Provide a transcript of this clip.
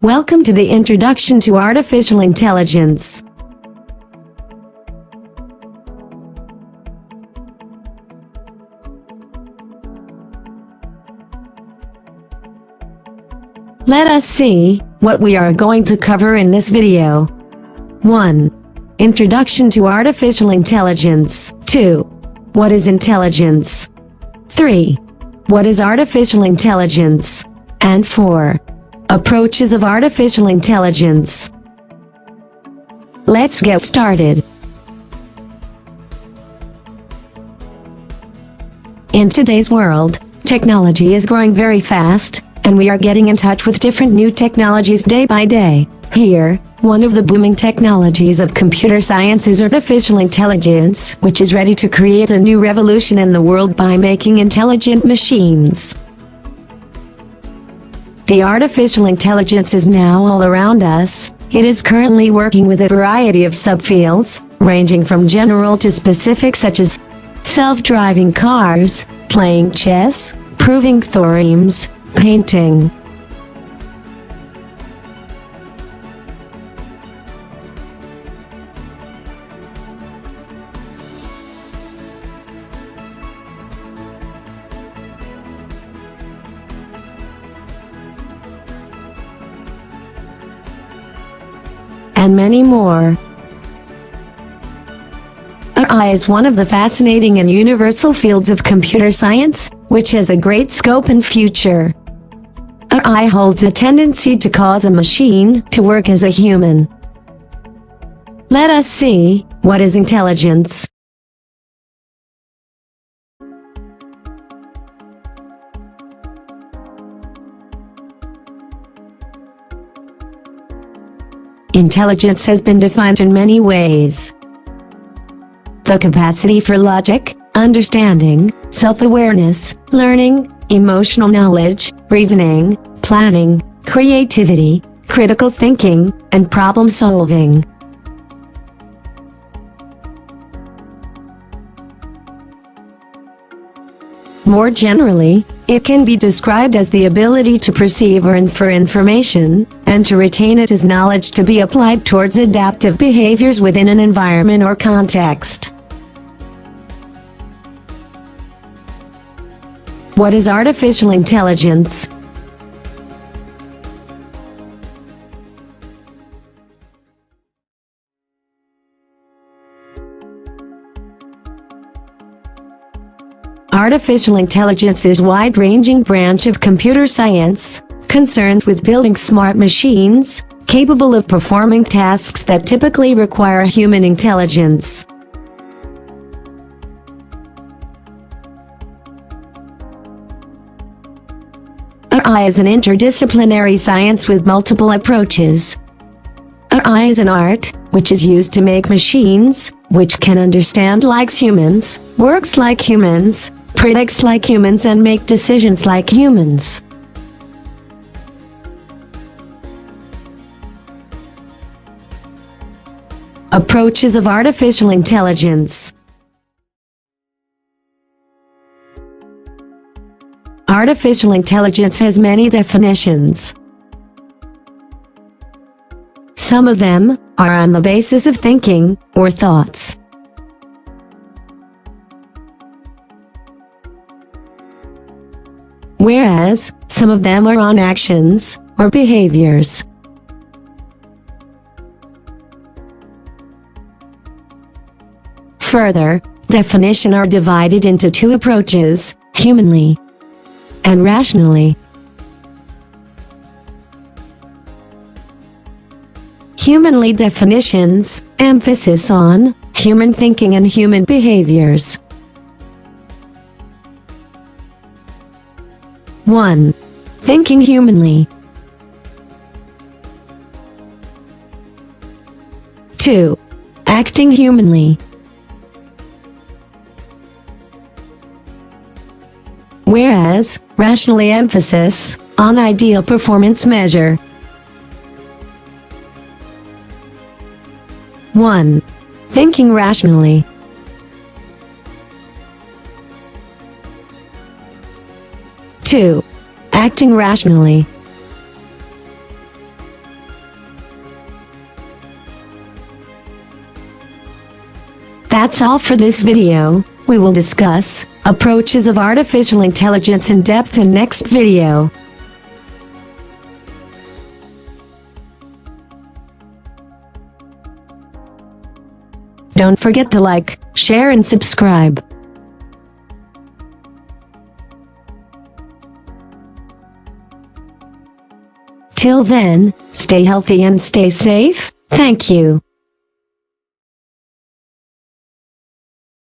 Welcome to the Introduction to Artificial Intelligence. Let us see what we are going to cover in this video. 1. Introduction to Artificial Intelligence. 2. What is intelligence? 3. What is artificial intelligence? And 4. Approaches of artificial intelligence. Let's get started. In today's world, technology is growing very fast, and we are getting in touch with different new technologies day by day. Here, one of the booming technologies of computer science is artificial intelligence, which is ready to create a new revolution in the world by making intelligent machines. The artificial intelligence is now all around us. It is currently working with a variety of subfields, ranging from general to specific, such as self-driving cars, playing chess, proving theorems, painting. And many more. AI is one of the fascinating and universal fields of computer science, which has a great scope and future. AI holds a tendency to cause a machine to work as a human. Let us see what is intelligence. Intelligence has been defined in many ways. The capacity for logic, understanding, self-awareness, learning, emotional knowledge, reasoning, planning, creativity, critical thinking, and problem-solving. More generally, it can be described as the ability to perceive or infer information, and to retain it as knowledge to be applied towards adaptive behaviors within an environment or context. What is artificial intelligence? Artificial intelligence is a wide-ranging branch of computer science, concerned with building smart machines, capable of performing tasks that typically require human intelligence. AI is an interdisciplinary science with multiple approaches. AI is an art, which is used to make machines, which can understand like humans, works like humans, predicts like humans, and make decisions like humans. Approaches of artificial intelligence. Artificial intelligence has many definitions. Some of them are on the basis of thinking or thoughts. Whereas, some of them are on actions or behaviors. Further, definitions are divided into two approaches, humanly and rationally. Humanly definitions, emphasis on human thinking and human behaviors. 1. Thinking humanly. 2. Acting humanly. Whereas, rationally emphasis on ideal performance measure. 1. Thinking rationally. 2. Acting rationally. That's all for this video. We will discuss approaches of artificial intelligence in depth in next video. Don't forget to like, share and subscribe. Till then, stay healthy and stay safe. Thank you.